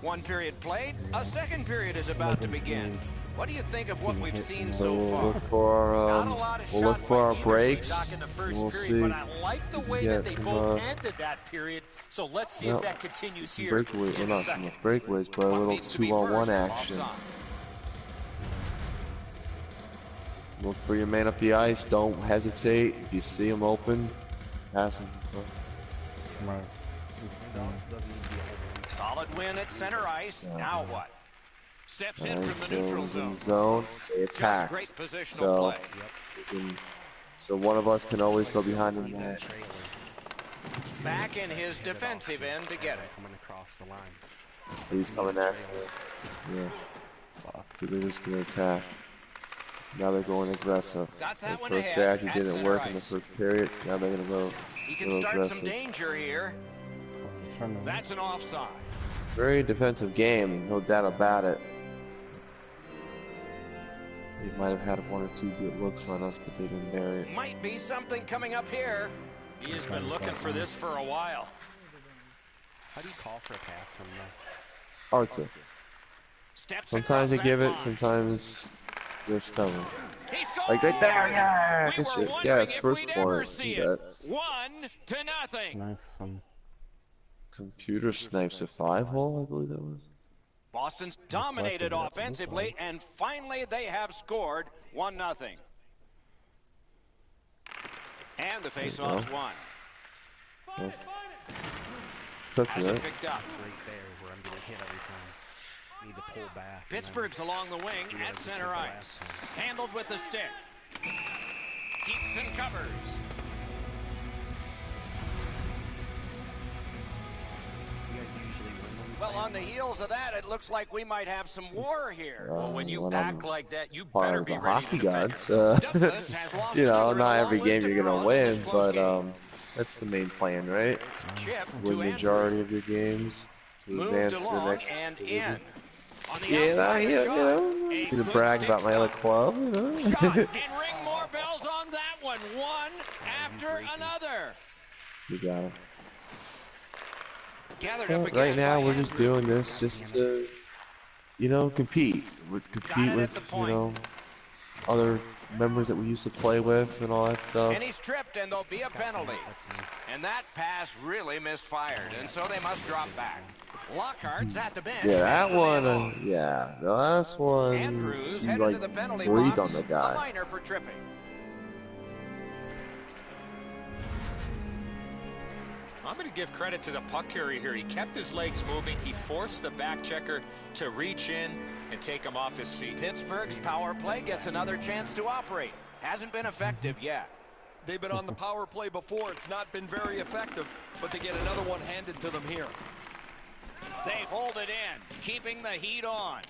One period played, a second period is about to begin. What do you think of what we've seen so far? We'll look for our breaks. We'll see. But I like the way that they both ended that period. So let's see if that continues here. Breakaways, well, not so much breakaways, but a little 2-on-1 action. Look for your man up the ice. Don't hesitate. If you see him open, pass him. Solid win at center ice. Now what? Steps in from the neutral zone. They attack. Great positional play. So one of us can always go behind the net. Back in his defensive end to get it. Coming across the line. He's coming after it. Yeah. So they're just going to attack. Now they're going aggressive. The first strategy didn't work in the first period, so now they're going to go He can start aggressive. some danger here. That's an offside. Very defensive game, no doubt about it. They might have had 1 or 2 good looks on us, but they didn't bury it. Might be something coming up here. He has been looking for this for a while. How do you call for a pass from there? Hard to. Sometimes they give it, sometimes they're stubborn. Like right there, yeah! Good shit. Yeah, it's first point. That's 1-0. Nice. Computer snipes a 5-hole, I believe that was. Boston's dominated offensively, and finally they have scored 1-0. And the faceoff's won. Yeah. Took Has it, it picked up. Right there where I'm getting hit every time. Need to pull back. Pittsburgh's along the wing at center ice. Handled with the stick. Keeps and covers. Well, on the heels of that, it looks like we might have some war here. Well, when you act like that, you part better of be the ready hockey to defend gods. yourself. You know, not every game you're gonna win, but that's the main plan, right? Win the majority of your games to advance to the next. Yeah, you know, to brag about my other club, you know. And ring more bells on that one after another. You got it. Right now, we're just doing this just to, you know, compete with, you know, other members that we used to play with and all that stuff. And he's tripped, and there'll be a penalty. And that pass really misfired, and so they must drop back. Lockhart's at the bench. Yeah, that one, yeah, the last one, Andrews he, headed like, to the penalty breathed box. on the guy. A minor for tripping. I'm going to give credit to the puck carrier here. He kept his legs moving. He forced the back checker to reach in and take him off his feet. Pittsburgh's power play gets another chance to operate. Hasn't been effective yet. They've been on the power play before. It's not been very effective, but they get another one handed to them here. They hold it in, keeping the heat on.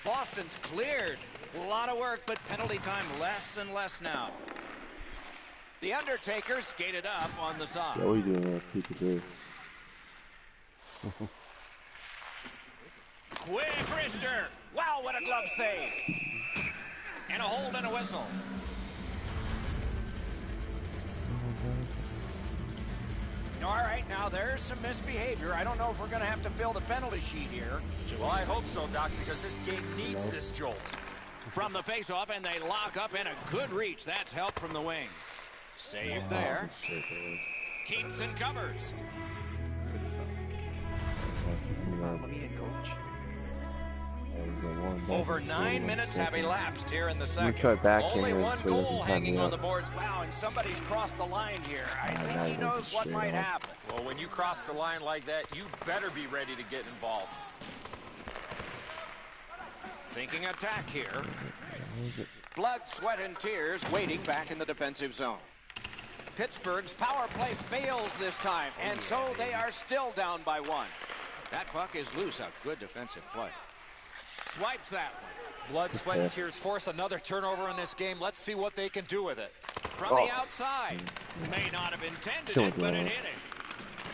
Boston's cleared. A lot of work, but penalty time less and less now. The Undertaker skated up on the side. Yeah, what are you doing there, peekaboo? Quick wrister. Wow, what a glove save. And a hold and a whistle. All right, now there's some misbehavior. I don't know if we're going to have to fill the penalty sheet here. Well, I hope so, Doc, because this game needs this jolt. From the faceoff, and they lock up in a good reach. That's help from the wing. Save there. Keeps and covers. Over 9 minutes have elapsed here in the second. Try back Only one so goal hanging on the boards. Wow, and somebody's crossed the line here. I think he knows what might happen. Well, when you cross the line like that, you better be ready to get involved. Thinking attack here. Blood, sweat, and tears waiting back in the defensive zone. Pittsburgh's power play fails this time, and so they are still down by 1. That puck is loose. A good defensive play. Swipes that one. Blood, sweat, and tears force another turnover in this game. Let's see what they can do with it. From the outside. May not have intended it, but it hit it.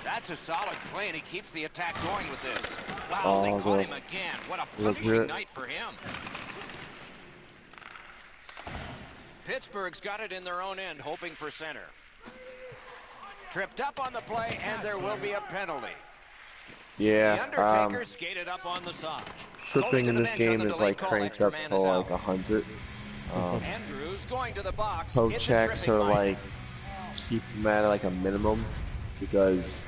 That's a solid play, and he keeps the attack going with this. Wow, they caught him again. What a punishing night for him. Pittsburgh's got it in their own end, hoping for center. Tripped up on the play, and there will be a penalty. Yeah, skated up on the side. tripping in this game is like cranked up to like 100. Andrews going to the box. Poke checks are like, keep them at like a minimum, because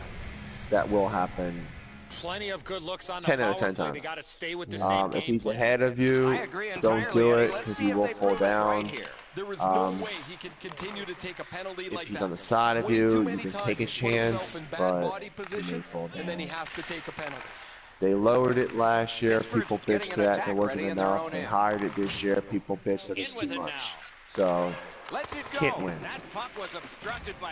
that will happen. Plenty of good looks on 10 out of 10 play. times. They gotta stay with the same If he's game ahead of you, don't do it, because he will fall down. There is no way he can continue to take a penalty like that. If he's on the side of you, you can take a chance, but he may fall down. And then he has to take a penalty. They lowered it last year. People bitched that it wasn't enough. They hired it this year. People bitched that it's too much. So, can't win.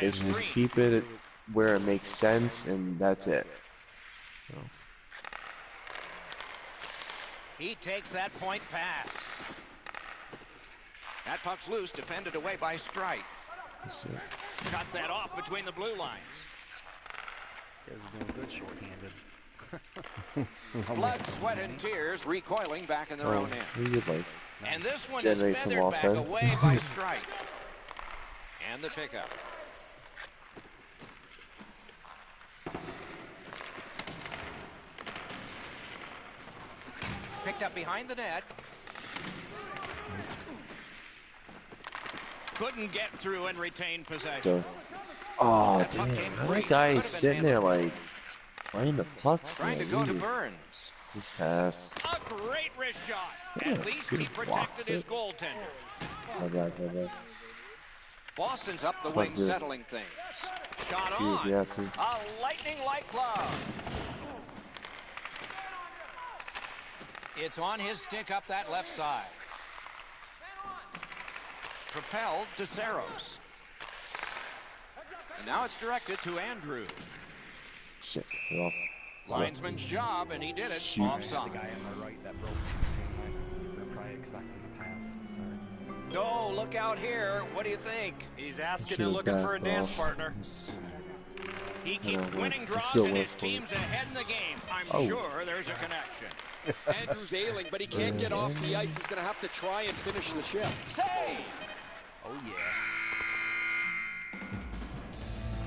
They should just keep it where it makes sense, and that's it. So. He takes that point pass. That puck's loose, defended away by Strike. Cut that off between the blue lines. Guys are doing good short-handed. Blood, sweat, and tears recoiling back in their own end. Like and this one is feathered back away by Strike. And the pickup. Picked up behind the net. Couldn't get through and retain possession. Oh, damn. That guy is sitting there like playing the pucks. Trying to go to Burns. His pass. A great wrist shot. At least he protected his goaltender. My bad. Boston's up the wing, settling things. Shot on. A lightning-like glove. It's on his stick up that left side. Propelled to Saros. And now it's directed to Andrew. Shit. Well, linesman's job, and he did it. Offside. The guy on the right that broke. They're probably expecting the pass. Sorry. Oh, look out here. What do you think? He's asking and looking for a dance partner. He keeps winning draws, and his team's ahead in the game. I'm sure there's a connection. Andrew's ailing, but he can't get off the ice. He's going to have to try and finish the shift. Save! Oh, yeah.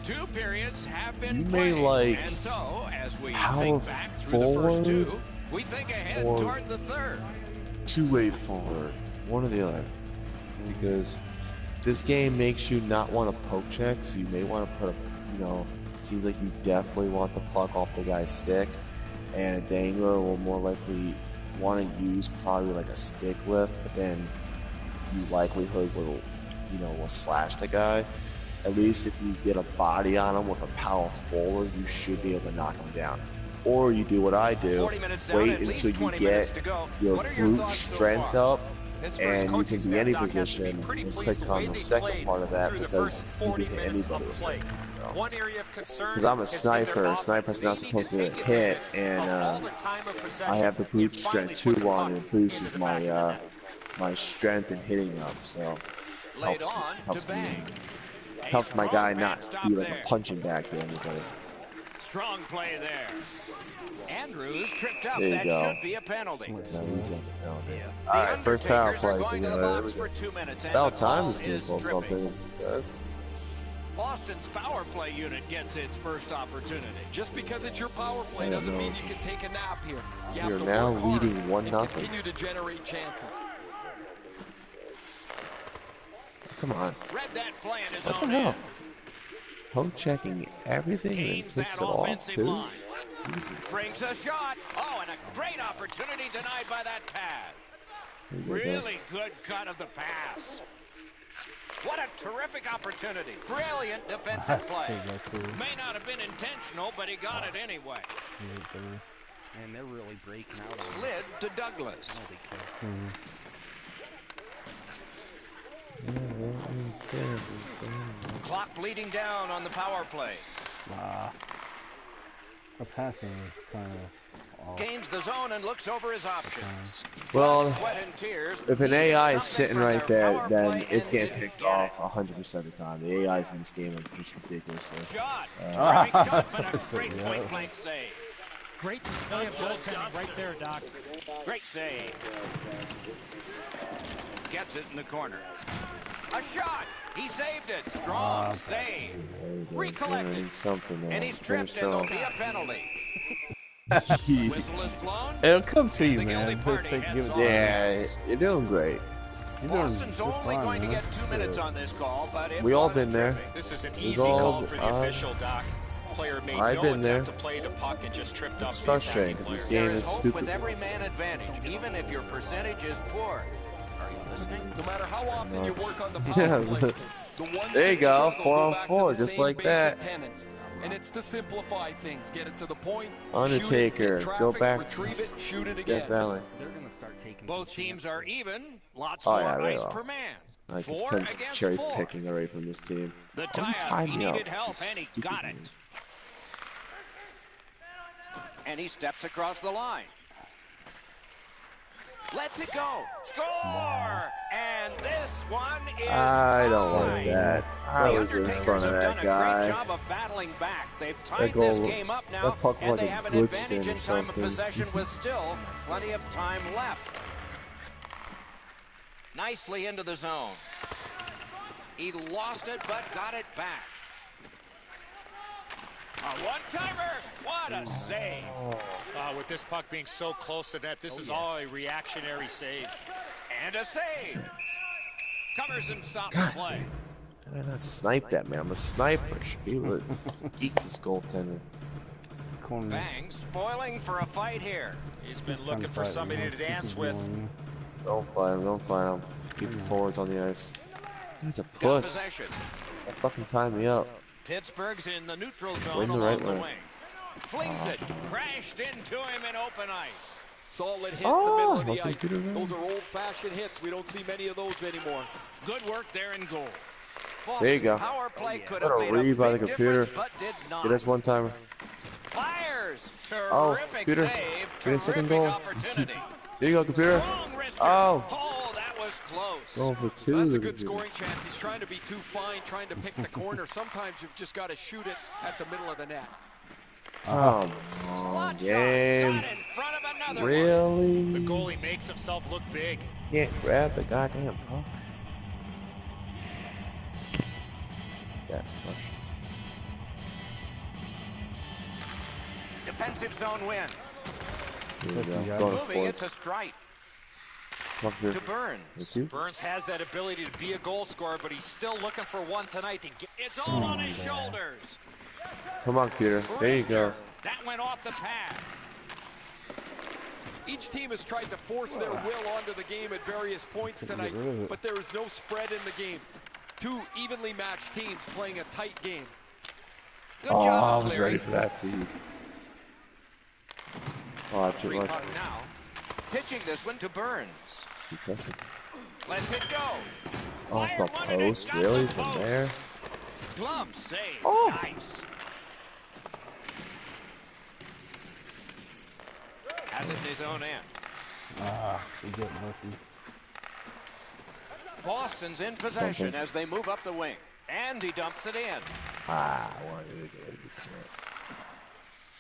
2 periods have been you played, may like and so, as we power think back through forward, the first 2, we think ahead toward the third. Two-way forward, one or the other. Because this game makes you not want to poke check, so you may want to put a, seems like you definitely want the puck off the guy's stick, and a dangler will more likely want to use probably like a stick lift, but then you likelihood will slash the guy. At least if you get a body on him with a power forward, you should be able to knock him down. Or you do what I do, wait until you get your brute strength up, and you can be any position and click on the second part of that because you can hit anybody with it. Because I'm a sniper, snipers not supposed to hit, and I have the brute strength 2 on, and it boosts my my strength and hitting up, so helps my guy not be like a punching bag to anybody. Strong play there. Andrews tripped up. There you that go. should be a penalty. Alright, first power play. Going to the box for 2 minutes, and about the time call this game is falls tripping. something, these guys. Boston's power play unit gets its first opportunity. Just because it's your power play doesn't mean you can take a nap here. You have You're to now work leading hard 1-0. and continue to generate chances. Come on. Read that play in his What the own hell? end. Poke checking everything and Gains then picks that it off offensive too. line. Jesus. Brings a shot. Oh, and a great opportunity denied by that pad. There you go, Really good cut of the pass. What a terrific opportunity. Brilliant defensive play. May not have been intentional, but he got it anyway. And they're really breaking out. Slid to Douglas. Clock bleeding down on the power play. The passing is kind of off. Gains the zone and looks over his options. Well, Sweat and tears. if an AI is something sitting from right their there, power then play it's and getting didn't picked get off it. 100% of the time. The AIs in this game are just ridiculous. Shot. Great shot, but a great point blank save. Great display of goaltending right there, Doc. Great save. Gets it in the corner. A shot. He saved it. Strong save. Recollected. Something And he's tripped, and there'll be a penalty. Whistle is blown. It'll come to you, The guilty man. party Just like, heads give it off. Yeah, you're doing great. You're doing Boston's just only fine, going to man. get 2 minutes on this call, but it We all was been there. tripping. This is an We've easy all- call for the official, Doc. Player made I've no been attempt there. to play the puck and just tripped up It's the frustrating attacking because this player. game There is is hope stupid. with every man advantage, even if your percentage is poor. Are you listening? No matter how often you work on the Yeah. power play, the ones There you that go, struggle 4 on back to 4, the just same like basic that. tenets. And it's to simplify things, get it to the point, Undertaker, shoot it, get go traffic, back retrieve to it, shoot it Death again. Valley. They're gonna start taking. Both some teams are chances. even. Lots Oh, more yeah, they ice are. per man. I can 4 sense against cherry 4. picking already from this team. The Why you tie-up, tie he me up, needed help, you and he stupid got man? it. And he steps across the line. Lets it go. Score! And this one is I don't want tied. that. I The was in Undertakers front of have that done a guy. great job of battling back. They've That tied goal- this game up now, that puck and like they a have an glitched advantage in in or time of something. possession with still plenty of time left. Nicely into the zone. He lost it, but got it back. A one-timer. What a save. With this puck being so close to net, this is all a reactionary save. And a save. Covers and stops God play. damn it. I not snipe that, man. I'm a sniper. Should be able to eat this goaltender. Corner. Bang, spoiling for a fight here. He's been looking for somebody to dance with. Don't fight him. Don't fight him. Keep the forwards on the ice. He's a Got puss. possession. That fucking tie me up. Pittsburgh's in the neutral zone Win the along right the way. wing. Flings it. Crashed into him in open ice. Solid hit Oh, in the middle of the I'll ice. take it around. Those are old-fashioned hits. We don't see many of those anymore. Good work there in goal. There you Boston's go. Power play could What have a made read a by big the computer. difference, but did not. Get us one timer. Fires. Oh, Terrific computer. save. Get a second Terrific goal. opportunity. There you go, computer. Strong wrister. Oh. Oh, that was close. Going for two. That's a the good computer. scoring chance. He's trying to be too fine, trying to pick the corner. Sometimes you've just got to shoot it at the middle of the net. Come on, Slot shot. game. Got in front of another one. Really? The goalie makes himself look big. Can't grab the goddamn puck. That frustrates me. Defensive zone win. Here we go. Yeah. Going Moving it forwards. to Strite. Come here. To Burns. Thank you. Burns has that ability to be a goal scorer, but he's still looking for one tonight to get. It's all on his shoulders. Come on, computer. There you go. That went off the pad. Each team has tried to force their will onto the game at various points tonight, rid of it. but there is no spread in the game. Two evenly matched teams playing a tight game. Good Oh, job I of was clearing. ready for that feed. Watch it, Free watch puck it. now. Pitching this one to Burns. Keep pressing. Lets it go. Off the Fire one and it post, got really? the From post. there? Glove save. Oh. Nice. Has it in his own end. We get Murphy. Boston's in possession Something. as they move up the wing. And he dumps it in. Ah, I wanted to get it.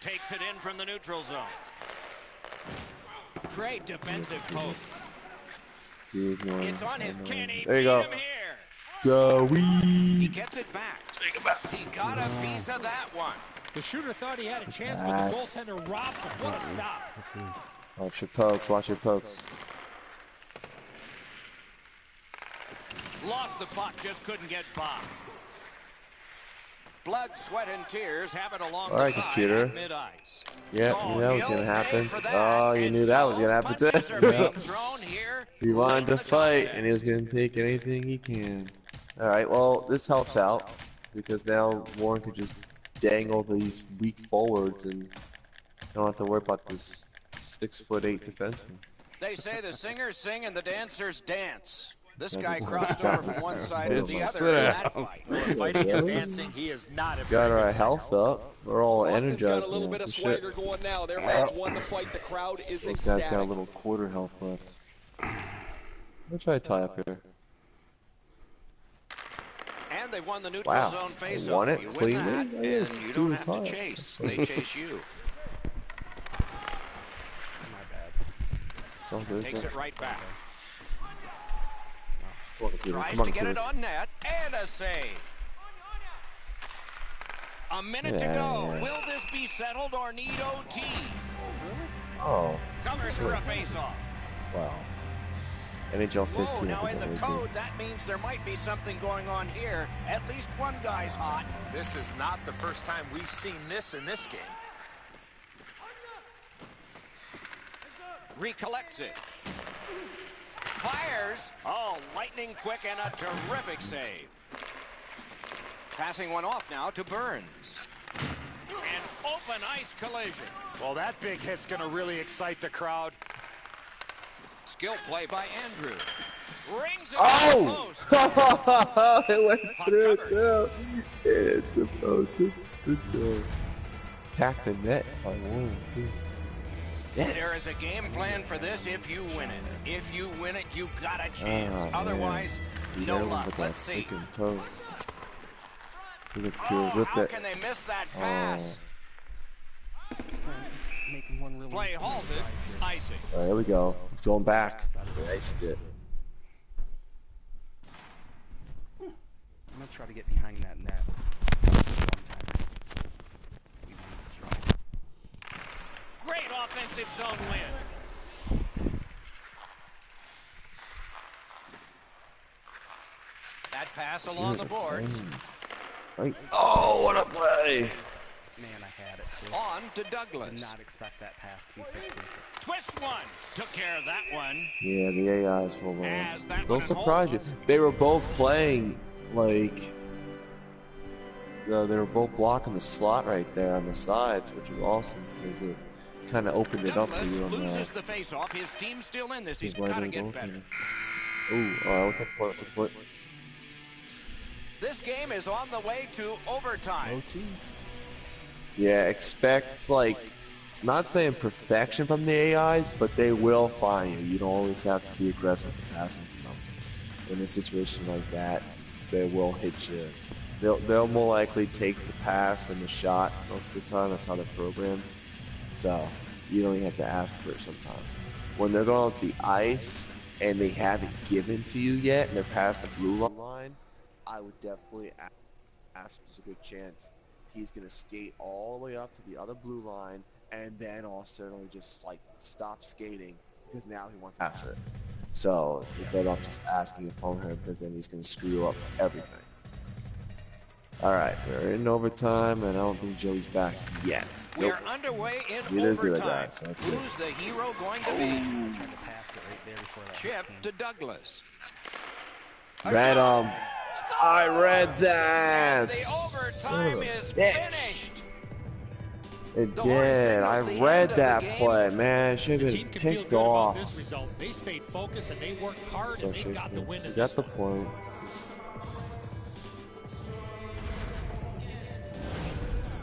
Takes it in from the neutral zone. Great defensive post. Good one. It's on his Kenny. There you go. Him here. Go, He we. gets it back. He got a piece of that one. The shooter thought he had a chance, but Yes. the goaltender robs him. What a stop. Watch your pokes, watch your pokes. Lost the puck, just couldn't get by. Blood, sweat, and tears have it along All right, the side computer. at mid-ice. Yep, Oh, you knew that was he'll gonna pay happen. for that. Oh, you And knew that was so gonna happen punches are too. being thrown here He late wanted in to the fight, and he was contest. gonna take anything he can. All right, well, this helps out because now Warren could just dangle these weak forwards and don't have to worry about this 6'8" defenseman. They say the singers sing and the dancers dance. This That's guy a- crossed over from one side to the other in that fight. Fighting is dancing. He is not a Got very our good health up. We're all Boston's energized got a little now. bit of for shit. swagger going now. Their man's won the fight. The crowd is Those guys got a ecstatic. little quarter health left. We'll try to tie up here. And they've won the neutral Wow, zone they face-off. won it You win cleanly? that, Oh, yeah, and you do don't the have to tie-up. chase. They chase you. My bad. It's all good. Takes it right back. Come on, computer. Tries Come on, to get computer. it on net, and a save. A minute to go. Yeah. Will this be settled or need OT? Oh. Covers for a face-off. Wow. NHL 15. Whoa, now in the code, that means there might be something going on here. At least one guy's hot. This is not the first time we've seen this in this game. Recollects it. Fires. Oh, lightning quick and a terrific save. Passing one off now to Burns. An open ice collision. Well, that big hit's going to really excite the crowd. Skill play by Andrew. Rings it Oh! It went Puck through covered. too. It's the post. Good job. Tap the net by 1 2. There is a game plan for this if you win it. If you win it, you got a chance. Otherwise, no luck. Let's see. Post. Oh, how can they miss that pass? Making one really Play halted. Icing. All right, here we go. Going back. Iced it. I'm gonna try to get behind that net. Great offensive zone win. That pass along the boards. Right. Oh, what a play! Man, I had it too. On to Douglas. Did not expect that pass to be so quick. Twist one. Took care of that one. Yeah, the AI's full on. As that They'll one surprise you. holds. They were both playing like they were both blocking the slot right there on the sides, which was awesome because it kind of opened it up for Douglas you on loses that. the face-off. His team's still in this. He's Right got to on the get goal better. team. Ooh, all right, we'll take point. Take point. This game is on the way to overtime. Yeah, expect like not saying perfection from the AIs, but they will find you. You don't always have to be aggressive with the passing from them. In a situation like that, they will hit you. They'll more likely take the pass than the shot most of the time. That's how they're programmed. So you don't even have to ask for it sometimes. When they're going up the ice and they haven't given to you yet and they're past the blue line, I would definitely ask. There's a good chance he's going to skate all the way up to the other blue line and then also just like stop skating because now he wants to pass it. So you're better off just asking it from him because then he's going to screw up everything. Alright, we're in overtime and I don't think Joey's back yet. We're underway in Neither is the other overtime. guy, so that's good. Who's the hero going to be? Tried to pass it right there before that Chip came. to Douglas. Read I read that. The overtime is finished. It The horn did. I signals the end read of that the game. play, man. It should The have team been can feel picked good about off. this result. They stayed focused and they worked hard and they got the win You in got this the one. point.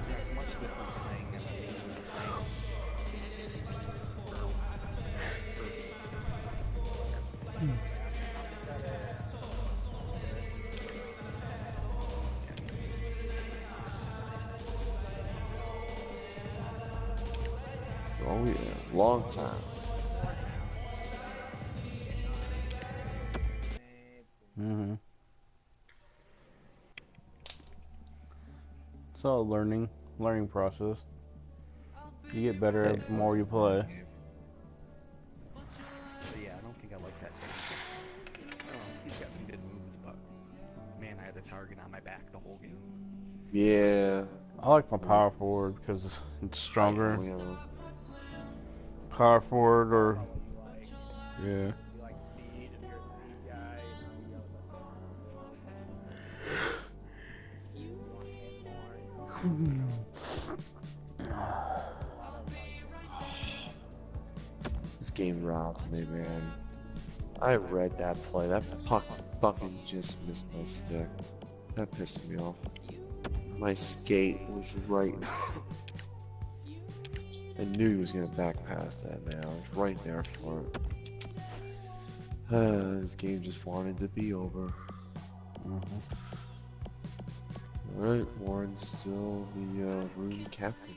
There's much difference playing in a team than Oh yeah, long time. Mm-hmm. It's all learning process. You get better the more you play. But yeah, I don't think I like that thing. He's got some good moves, but man, I had the target on my back the whole game. Yeah. I like my power forward because it's stronger. You know, Power forward or yeah. this game routes me, man. I read that play. That puck fucking just missed my stick. That pissed me off. My skate was right. I knew he was gonna back pass that, man. I was right there for it. This game just wanted to be over. Alright, Warren's still the room captain.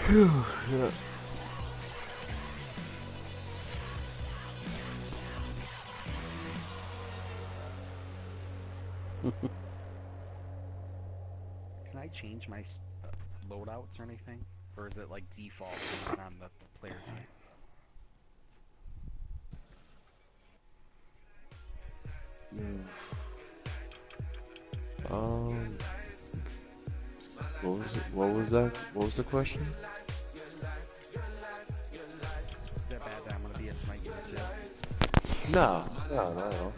Yeah. Can I change my loadouts or anything? Or is it like default based on the player type? What was it? What was that? What was the question? Is that bad that I'm gonna be a sniper too? No, no.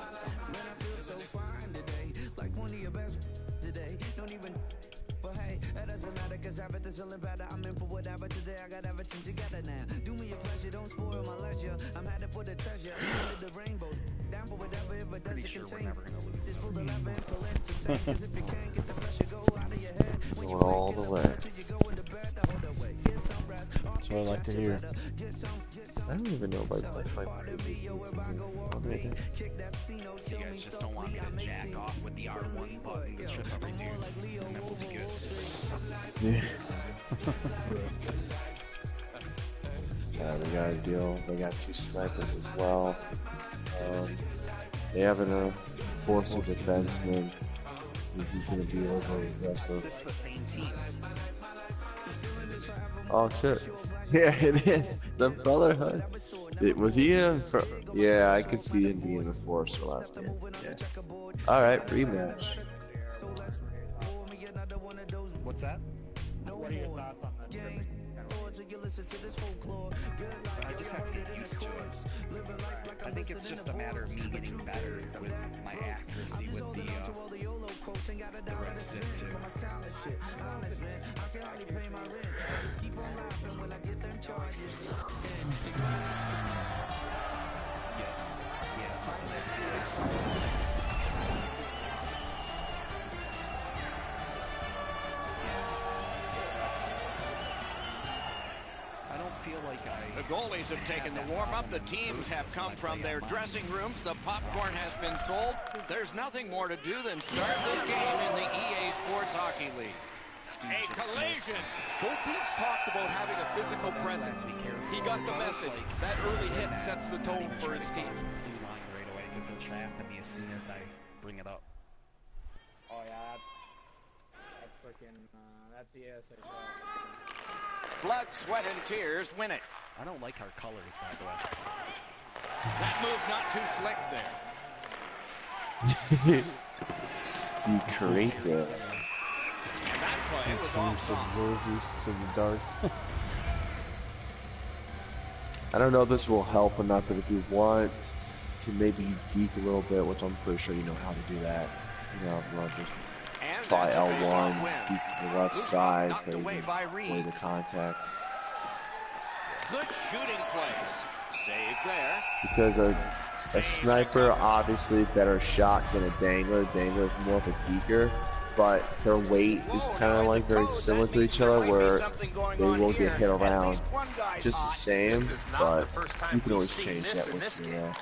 Pretty sure we're never gonna lose. Going all the way. That's what I like to hear. I don't even know if I play You guys just don't want me to jack off with the R1 button to trip every dude. That will be good. Yeah. Yeah, we got a deal. They got 2 snipers as well. They have an forceful defenseman. Means he's gonna be over aggressive. This is the same team. Oh shit! Yeah, it is the Brotherhood. Was he in? Yeah, I could see him being the Forcer last game. Yeah. All right, rematch. What's that? What are your thoughts on that? I just have to get used to it. I think it's just a matter of me getting better with my accuracy with the red stick too. The goalies have taken the warm-up. The teams have come from their dressing rooms. The popcorn has been sold. There's nothing more to do than start this game in the EA Sports Hockey League. A collision. Both teams talked about having a physical presence. He got the message. That early hit sets the tone for his team. Blue line right away because they'll trap me as soon as I bring it up. Oh yeah, that's freaking that's the ESA. Blood, sweat, and tears win it. I don't like our colors, by the way. That move not too slick there. Be creative. And that play was Change the offside. jerseys to the dark. I don't know if this will help or not, but if you want to maybe deke a little bit, which I'm pretty sure you know how to do that, you know, if you want to just try L1, deke to the left side, so you can play the contact. Good shooting place. Save there. Because a sniper, obviously, better shot than a dangler. Dangler is more of a deker, but their weight is kind of like very similar to each other, where they will get hit around just the same, but you can always change that with your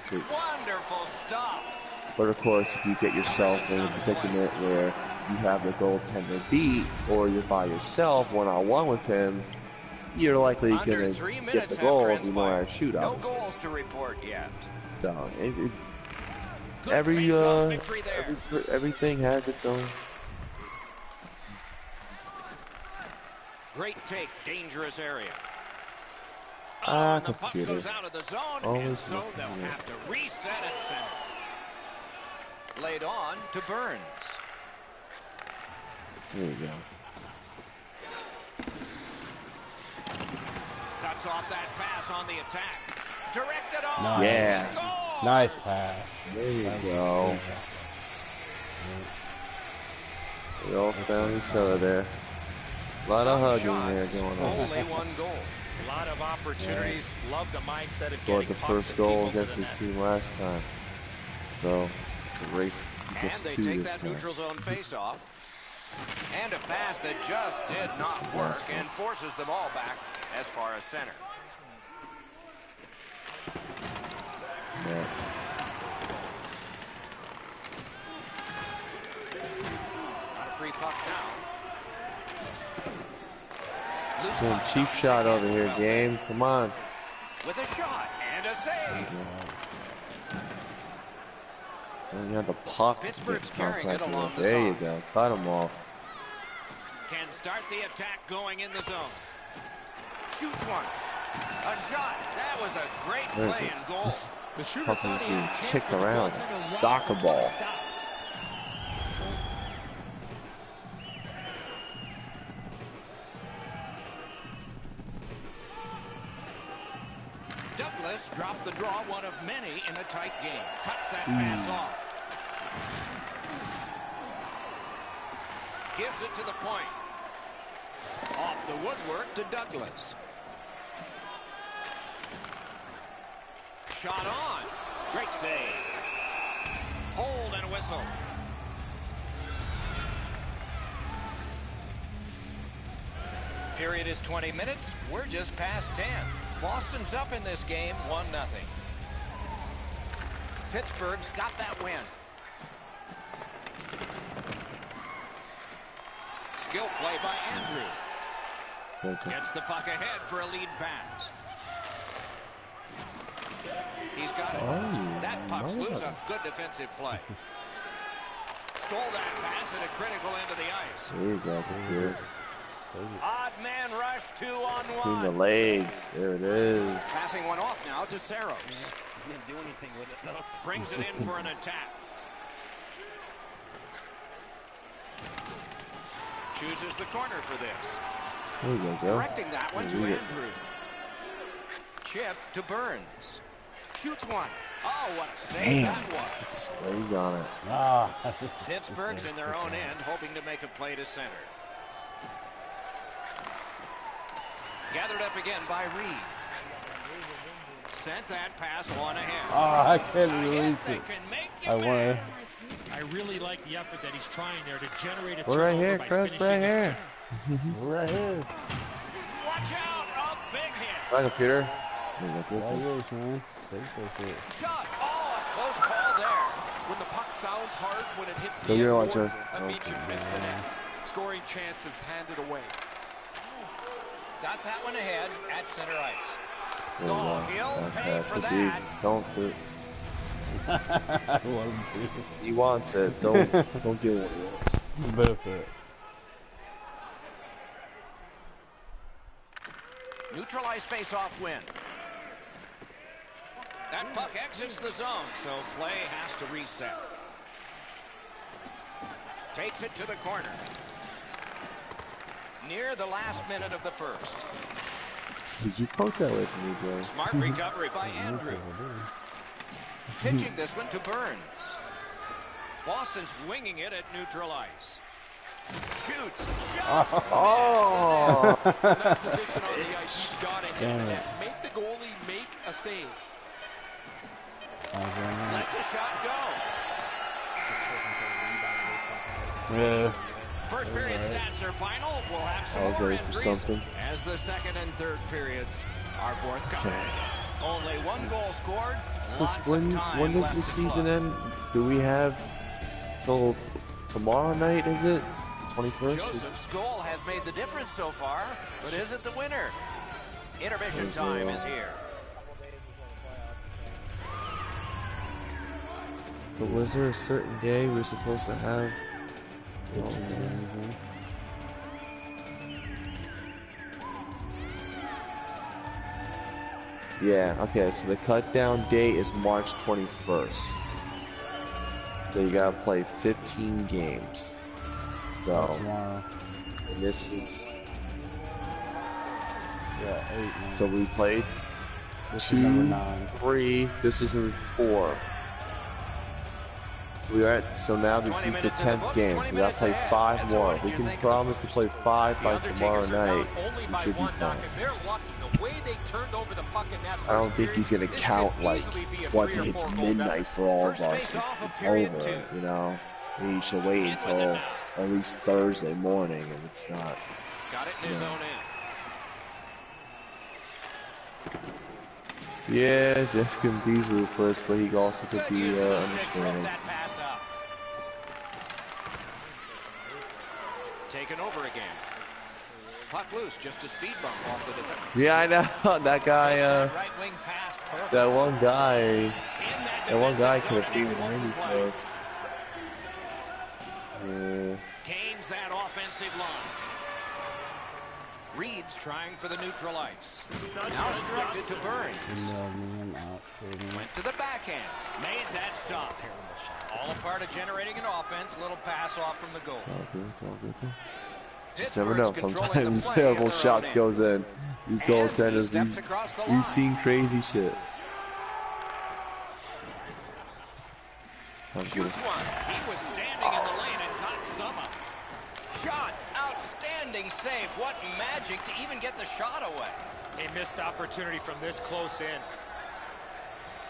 troops. Wonderful stop. But of course, if you get yourself in a predicament where you have the goaltender beat, or you're by yourself one-on-one with him, you're likely going to get the goal if you know how to shoot, obviously. No goals to report yet. So, everything has its own. Great take, dangerous area. Ah, the puck computer. goes out of the zone, Always and so missing they'll it. have to reset at center. Laid on to Burns. There you go. Cuts off that pass on the attack. Directed on. Nice. Yeah. Scores! Nice pass. There you go. We all found each other there. A lot of hugging there going on. Only one goal. A lot of opportunities. Love the mindset of Scored getting the pucks first and goal people to against the his net. team last time. So, it's a race. He And gets they 2 take this that time. neutral zone face-off. And a pass that just did not work and forces the ball back as far as center. Yeah. Not a free puck now. Doing cheap shot over here, game. Come on. With a shot and a save. You have the puck. Pittsburgh's carrying it along the There you go. Cut him off. Can start the attack going in the zone. Shoots one. A shot. That was a great play and goal. The puck is being kicked around. Soccer ball. Douglas dropped the draw, one of many in a tight game. Cuts that pass off. Gives it to the point. Off the woodwork to Douglas. Shot on. Great save. Hold and a whistle. Period is 20 minutes. We're just past 10. Boston's up in this game, 1-0. Pittsburgh's got that win. Skill play by Andrew. Gets the puck ahead for a lead pass. He's got it. That puck's loose. A good defensive play. Stole that pass at a critical end of the ice. There you go. Here. Odd man rush, 2-on-1. Between the legs. There it is. Passing one off now to Saros. He didn't do anything with it, though. Brings it in for an attack. Chooses the corner for this. There you go, Joe. Directing that one to Andrew. Chip to Burns. Shoots one. Oh, what a save that was. Just leg on it. Pittsburgh's in their own end, hoping to make a play to center. Gathered up again by Reed. Sent that pass one ahead. Oh, I can't release it. I want I really like the effort that he's trying there to generate a We're right here, Chris. Right here. We're right here. Watch out! A big hit. Bye, computer. Man. Shot. Oh, a close call there. When the puck sounds hard, when it hits the Go end here, boards, watch that means you've missed the net. Scoring chances handed away. Got that one ahead at center ice. There you go. He'll pay That's for what that. Don't do it. I want to. He wants it. Don't get what he wants. Benefit. Neutralize face-off win. That puck exits the zone, so play has to reset. Takes it to the corner. Near the last minute of the first. Did you poke that way from me, bro? Smart recovery by Andrew. Pitching this one to Burns. Boston's winging it at neutral ice. Shoots. Shots. Oh! From that position on the ice, he's got to hit the net. Make the goalie make a save. Lets a shot go. Yeah. First period stats are final. We'll have some more entries as the second and third periods are forthcoming. Only one goal scored. When does the season end? Do we have till tomorrow night, is it? The 21st? Joseph's goal has made the difference so far, but is it the winner? Intermission time is here. But was there a certain day we're supposed to have? Yeah, okay, so the cut down date is March 21st. So you gotta play 15 games. So, and this is... Yeah, 8. So we played 2, 3, this is in 4. We are at, so now this is the 10th game. We gotta play 5 more. We can promise to play 5 by tomorrow night. We should be fine. I don't think he's gonna count like once it's midnight for all of us. It's over, you know. He should wait until at least Thursday morning, and it's not. Got it in his own end. Yeah, Jeff can be ruthless, but he also could be understanding. Taken over again. Puck loose, just a speed bump off the defense. Yeah, I know. That guy, right wing pass, perfect. that one guy could have beaten really close. Yeah. Gains that offensive line. Reed's trying for the neutral ice. Now it's directed to Burns. Went to the backhand. Made that stop. All a part of generating an offense. Little pass off from the goal. It's all good though. Just never know. Sometimes terrible shots goes in. These goaltenders, we've seen crazy shit. Shoots one. He was standing in the lane and got some up. Shot. Outstanding save. What magic to even get the shot away. A missed opportunity from this close in.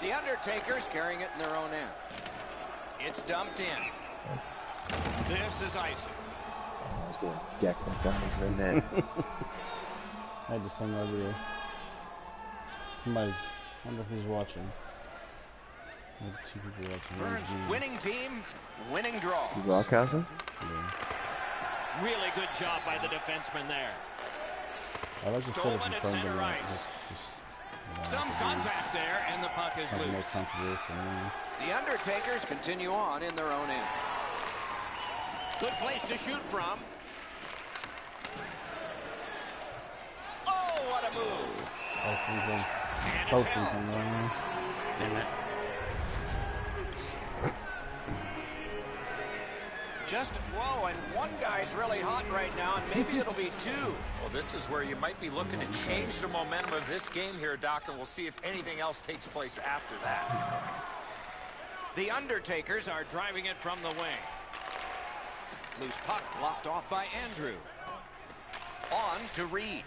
The Undertaker's carrying it in their own end. It's dumped in. This is icing. I was going to deck that guy into the net. I had to send that video. Somebody's, I wonder if he's watching. Two people watching. Burns, winning team, winning draw. You broadcasting? Yeah. Really good job by the defenseman there. I like to set it in front of the Some contact there, and the puck is loose. The Undertakers continue on in their own end. Good place to shoot from. Oh, what a move! And it's held. Just, whoa, and one guy's really hot right now, and maybe it'll be two. Well, this is where you might be looking to change the momentum of this game here, Doc, and we'll see if anything else takes place after that. The Undertakers are driving it from the wing. Loose puck blocked off by Andrew. On to Reed.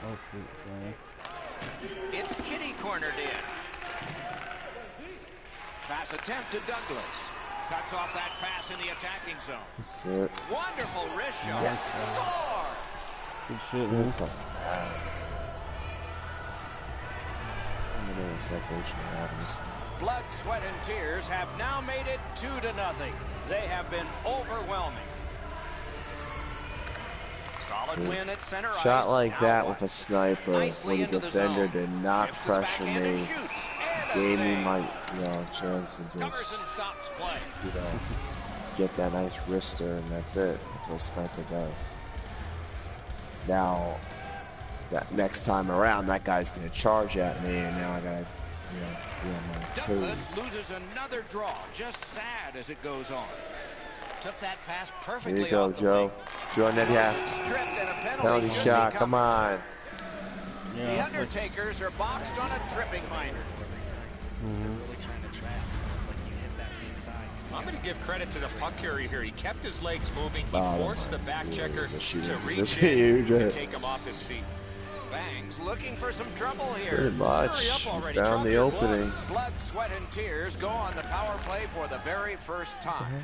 Oh, shoot, sorry. It's Kitty cornered in. Pass attempt to Douglas. Cuts off that pass in the attacking zone. That's it. Wonderful wrist shot. Yes. Score. Good shit, man. Blood, sweat, and tears have now made it 2-0. They have been overwhelming. Solid win at center ice. Shot like now that what? with a sniper, Nicely where the defender did not pressure me. Gave me my, chance to just, get that nice wrister, and that's it. That's what a sniper does. Now, that next time around, that guy's gonna charge at me, and now I gotta, be on my toes. Douglas loses another draw. Just sad as it goes on. Took that pass perfectly. Here you go, Joe. Joe Nedia. Penalty shot. Come on. The Undertakers are boxed on a tripping minor. I'm going to give credit to the puck carrier here. He kept his legs moving. He forced the back checker to reach in and take him off his feet. Bangs looking for some trouble here. Pretty much. He found the opening. Blood, sweat, and tears go on the power play for the very first time.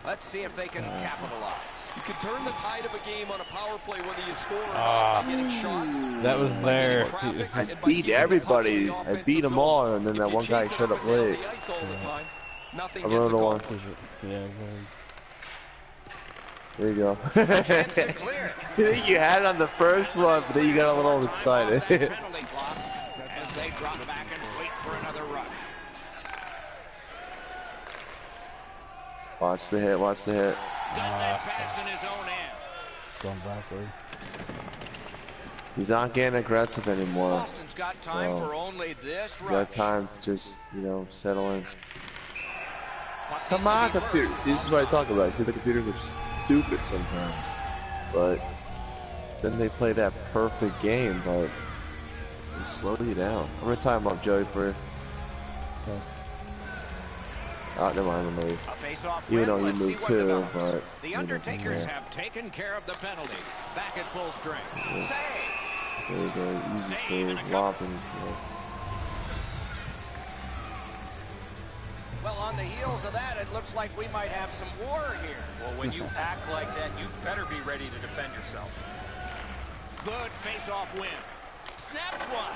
Let's see if they can capitalize. You can turn the tide of a game on a power play whether you score or not by hitting shots. That was there. I beat everybody. I beat them all, and then that one guy showed up late. Nothing I wrote one. Yeah, there you go. You had it on the first one, but then you got a little excited. As they drop back and wait for another rush. Watch the hit, watch the hit. Got that pass in his own end. Going backward. He's not getting aggressive anymore. Boston's got time for only this rush. Got time to just, settle in. Come on, computer. See, this is what I talk about. See, the computers are stupid sometimes, but then they play that perfect game, but they slow you down. I'm gonna tie him up, Joey, for you. Never mind, I'm gonna move. Even though you move too, but the Undertakers have taken care of the penalty. Back at full strength. Save. There you go, easy save. A lot of things good. Well, on the heels of that, it looks like we might have some war here. Well, when you act like that, you better be ready to defend yourself. Good face-off win. Snaps one,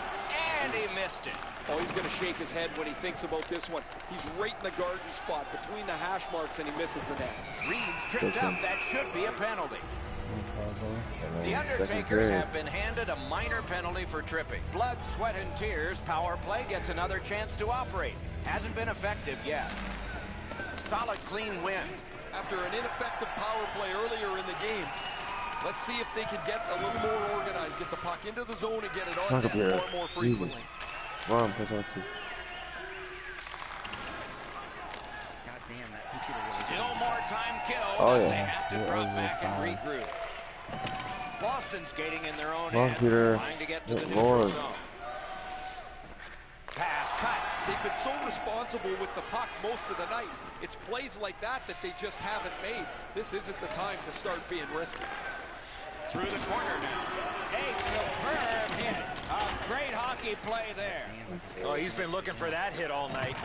and he missed it. Oh, he's going to shake his head when he thinks about this one. He's right in the garden spot between the hash marks, and he misses the net. Reed's tripped up. That should be a penalty. The Undertakers have been handed a minor penalty for tripping. Blood, sweat, and tears. Power play gets another chance to operate. Hasn't been effective yet. Solid, clean win. After an ineffective power play earlier in the game, let's see if they can get a little more organized, get the puck into the zone and get it on net far more frequently. Jesus. Come on, push on two. Still more time killed as they have to drop back and regroup. Boston skating in their own end, trying to get to the neutral zone. Pass cut. They've been so responsible with the puck most of the night. It's plays like that they just haven't made. This isn't the time to start being risky. Through the corner now. A superb hit. A great hockey play there. Oh, he's been looking for that hit all night.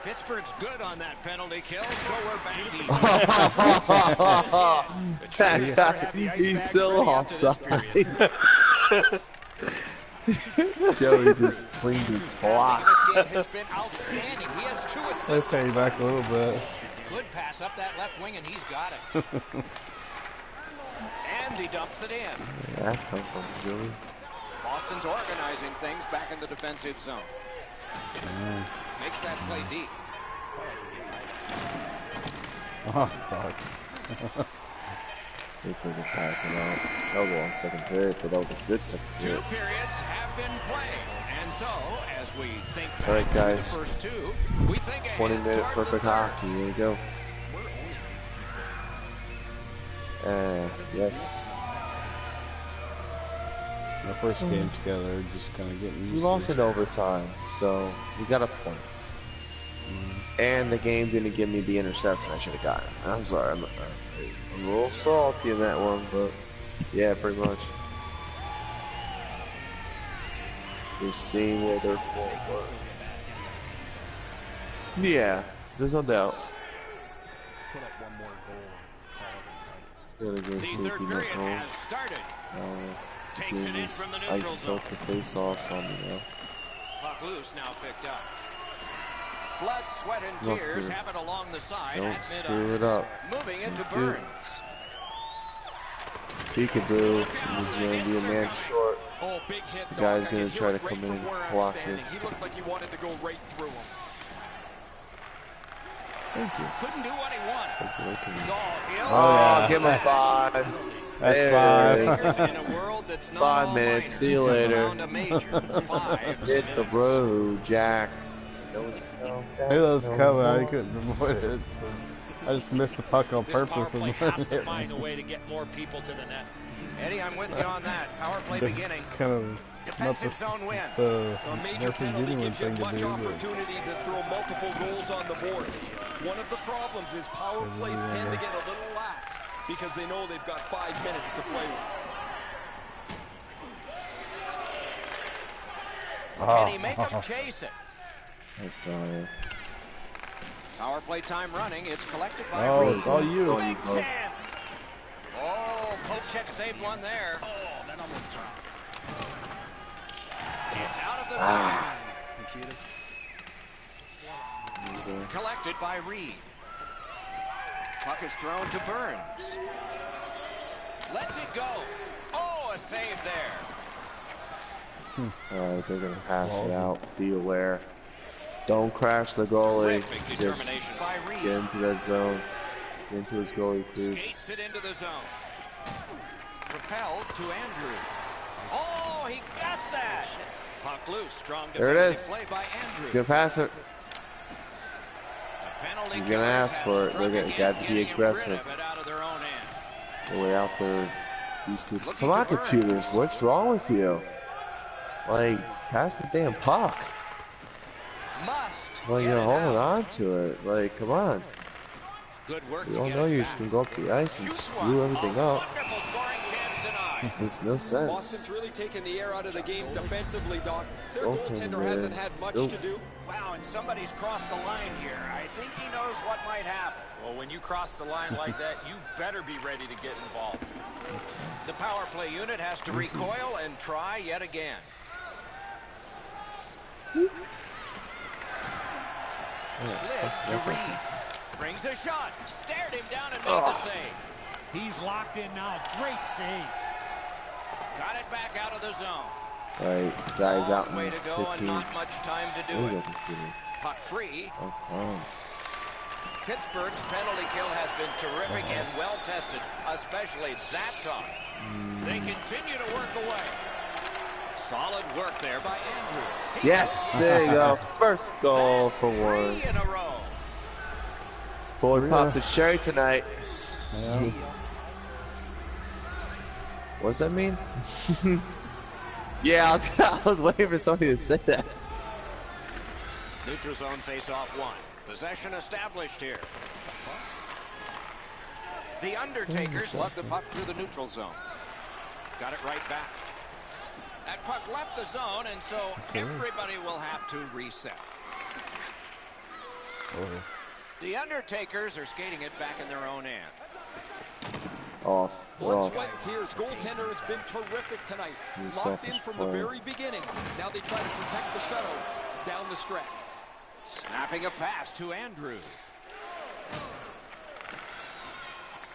Pittsburgh's good on that penalty kill, so we're back That guy, he's still offside. Joey just cleaned his clock. Has been outstanding. He has 2 assists. Let's pay you back a little bit. Good pass up that left wing, and he's got it. And he dumps it in. Yeah, that comes from Joey. Boston's organizing things back in the defensive zone. Makes that play deep. Oh, fuck. They figured passing out. That was a long second period, but that was a good second period. 2 periods have been played. And so, as we think back all right, guys. to the first 2, we think 20-minute perfect hockey. Here we go. Yes. Our first game together, just kind of getting used We lost in overtime, so we got a point. And the game didn't give me the interception I should have gotten. I'm sorry. I'm a little salty in that one, but yeah, pretty much. Just seeing where they're going. Yeah, there's no doubt. Put up one more goal. Gotta go the safety third net period home. has started. Takes Game it in is from the neutral ice zone. tilt the face-offs on me now. Puck loose now picked up. Blood, sweat, and tears have it along the side. Don't screw it up. Moving into Burns. Peekaboo. He's going to be a man short. Oh, big hit. The guy's going to try to come in and block it. He looked like he wanted to go right through him. Thank you. Couldn't do what he wanted. Oh, give him 5. That's there 5. In a world that's 5 minutes. See you later. Hit the road, Jack. I knew that was coming. I couldn't avoid it. So I just missed the puck on purpose. This power play has to find a way to get more people to the net. Eddie, I'm with you on that. Power play beginning. Kind of defensive zone win. A major penalty gives you much opportunity to throw multiple goals on the board. One of the problems is power plays tend to get a little lax because they know they've got 5 minutes to play with. Can he make him chase it? I saw it. Power play time running. It's collected by Oh, Reed. it's all you. Big chance. Oh, Popechek saved one there. Oh, that almost dropped. It's out of the zone. Collected by Reed. Puck is thrown to Burns. Lets it go. Oh, a save there. Alright, they're going to pass it out. Be aware. Don't crash the goalie. Just get into that zone. Get into his goalie crease. Skates it into the zone. Propelled to Andrew. Oh, he got that. Puck loose. Strong defensive play by Andrew. He's going to pass it. He's going to ask for it. They got to be aggressive. The way out there. Come on, computers. What's wrong with you? Like, pass the damn puck. Like, you're holding on to it. Like, come on. Good work. We all know you're just going to go up the ice and screw everything up. Makes no sense. Boston's really taken the air out of the game defensively, Doc. Their goaltender hasn't had much to do. Wow, and somebody's crossed the line here. I think he knows what might happen. Well, when you cross the line like that, you better be ready to get involved. The power play unit has to recoil and try yet again. Slid to Reed. Brings a shot. Stared him down and the save. He's locked in now. Great save. Got it back out of the zone. Right, guys out in way to go 15. and not much time to do it. Puck free. Pittsburgh's penalty kill has been terrific and well tested, especially that time. They continue to work away. Solid work there by Andrew. Yes, there you go. First goal for Warren. 3 in a row. Boy, popped the cherry tonight. Yeah. What does that mean? Yeah, I was waiting for somebody to say that. Neutral zone face-off 1. Possession established here. The Undertakers lug the puck through the neutral zone. Got it right back. That puck left the zone, and so everybody will have to reset. The Undertakers are skating it back in their own end. Off. Blood, sweat, and tears. Goaltender has been terrific tonight. Locked in from the very beginning. Now they try to protect the shutout down the stretch. Snapping a pass to Andrew.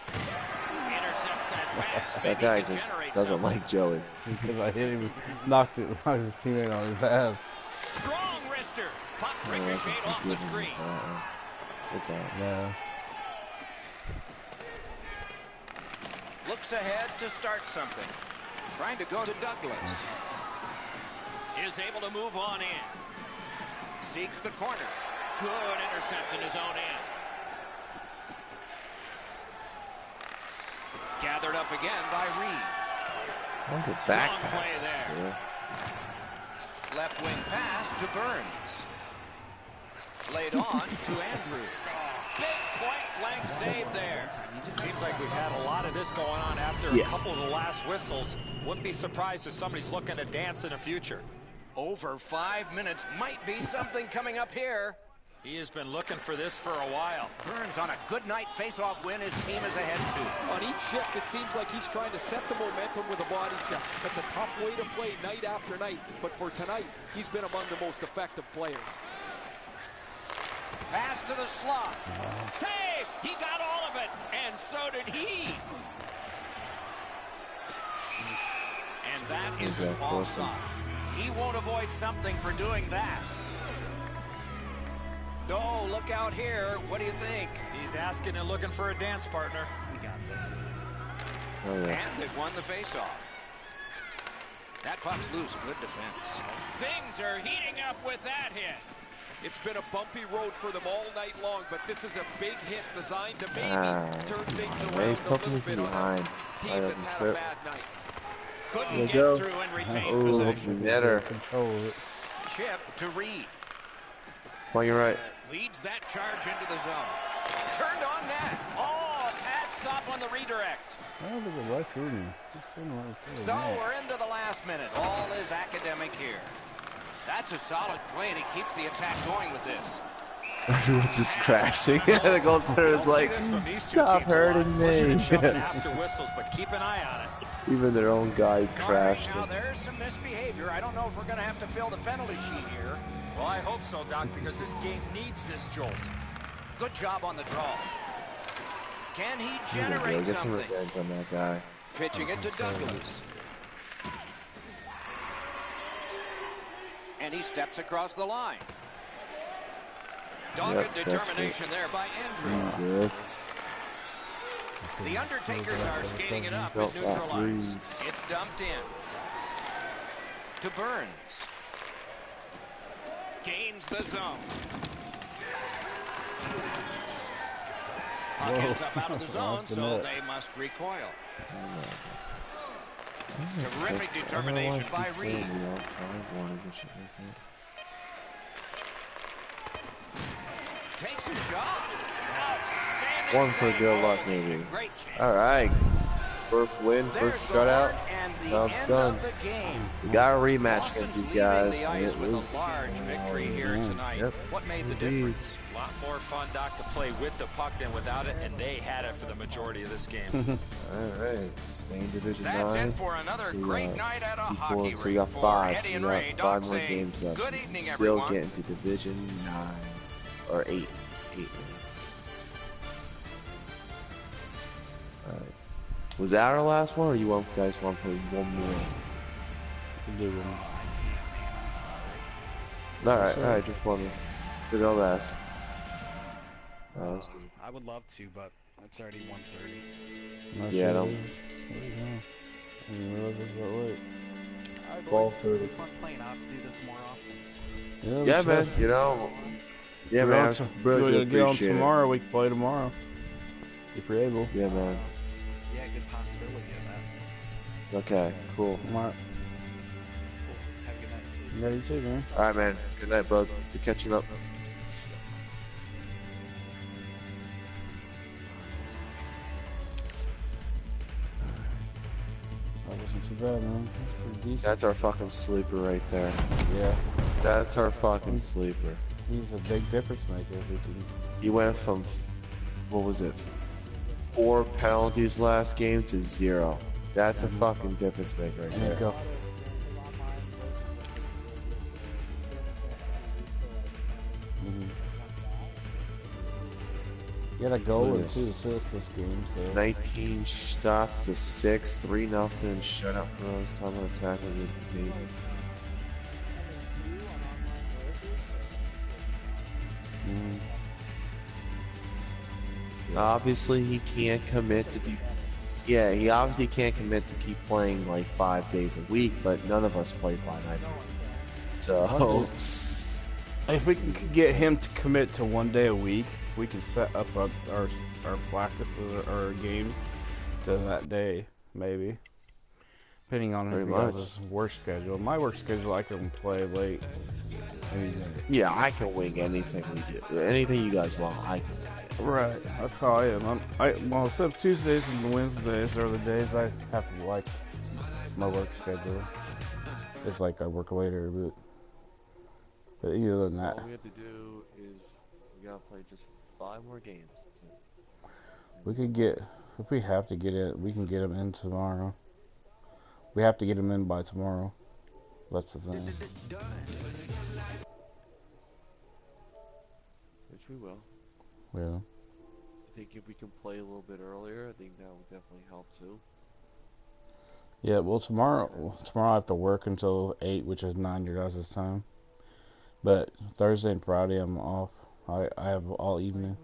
Intercepts that pass. That guy just doesn't like Joey. Because I hit him, knocked his teammate on his ass. Strong wrister. Puck ricocheted off the screen. It's out. Yeah. Looks ahead to start something. Trying to go to Douglas. Is able to move on in. Seeks the corner. Good intercept in his own end. Gathered up again by Reed. Back Strong play there. Yeah. Left wing pass to Burns. Laid on to Andrew. Big point-blank save there. Seems like we've had a lot of this going on after a couple of the last whistles. Wouldn't be surprised if somebody's looking to dance in the future. Over 5 minutes might be something coming up here. He has been looking for this for a while. Burns on a good night face-off win. His team is ahead too. On each shift, it seems like he's trying to set the momentum with a body check. That's a tough way to play night after night. But for tonight, he's been among the most effective players. Pass to the slot. Save! He got all of it, and so did he. And that is an offside. He won't avoid something for doing that. Oh, look out here. What do you think? He's asking and looking for a dance partner. We got this. And they've won the faceoff. That puck's loose. Good defense. Things are heating up with that hit. It's been a bumpy road for them all night long, but this is a big hit designed to maybe turn things around a little bit on a team that's had a bad night. Couldn't get through and retain possession. Better. Chip to Reed. Well, you're right. Leads that charge into the zone. Turned on net. Oh, pad stop on the redirect. I don't think it right through me. So we're into the last minute. All is academic here. That's a solid play, and he keeps the attack going with this. Everyone's just crashing. The goaltender is like, stop hurting me. After whistles, but keep an eye on it. Even their own guy crashed. Now there's some misbehavior. I don't know if we're going to have to fill the penalty sheet here. Well, I hope so, Doc, because this game needs this jolt. Good job on the draw. Can he generate Get some something? revenge on that guy. Pitching it to Douglas. And he steps across the line. Dogged determination there by Andrew. The Undertakers are skating it up at neutral ice. It's dumped in. To Burns. Gains the zone. Puck ends up out of the zone, so they must recoil. Terrific determination by Reed. Takes a shot. Outstanding. One for good luck, maybe. All right. First win, first shutout. Sounds done. We got a rematch against these guys. And it was a large victory here tonight. What made the difference? A lot more fun, Doc, to play with the puck than without it, and they had it for the majority of this game. All right. Staying Division 9. That's it for another great night at a hockey rink. So we got 5. So we got 5 more say, games left. Good evening, Still everyone. getting to Division 9 or 8. 8. Was that our last one, or you guys want to play one more? We do one. Alright, just wondering. Good old ask. I would love to, but it's already 1:30. Yeah, I don't. I didn't realize it was that late. 12:30. It's fun playing out to do this more often. Yeah, man, you know. Yeah, man, I really do get on appreciate tomorrow. it. We can play tomorrow. If you're able. Yeah, man. Yeah, good possibility of that. Okay, cool. Alright. Cool. Have a good night. Yeah, you too, man. Alright, man. Good night, bud. Good catching up. That wasn't too bad, man. That's pretty decent. That's our fucking sleeper right there. Yeah. That's our fucking sleeper. He's a big difference maker. If we can... He went from, what was it, 4 penalties last game to 0. That's a fucking difference maker right there. Go. He had a goal and 2 assists this game, so... 19 shots to 6, 3-0 shutout for us. Time on attack was amazing. Obviously, he can't commit to be. Yeah, he obviously can't commit to keep playing like 5 days a week, but none of us play 5 nights a week. So, if we can get him to commit to 1 day a week, we can set up our practices or games to that day, maybe. Depending on if he has his work schedule. My work schedule, I can play late any day. Yeah, I can wing anything we do. Anything you guys want, I can. Right, that's how I am. Well, except Tuesdays and Wednesdays are the days I have to like my work schedule. It's like I work later, but other than that. All we have to do is we gotta play just 5 more games. That's it. We could get, if we have to get it, we can get him in tomorrow. We have to get him in by tomorrow. That's the thing. Which we will. Yeah. I think if we can play a little bit earlier, I think that would definitely help too. Yeah, well tomorrow I have to work until 8, which is 9 your guys' time. But Thursday and Friday I'm off. I have all evening.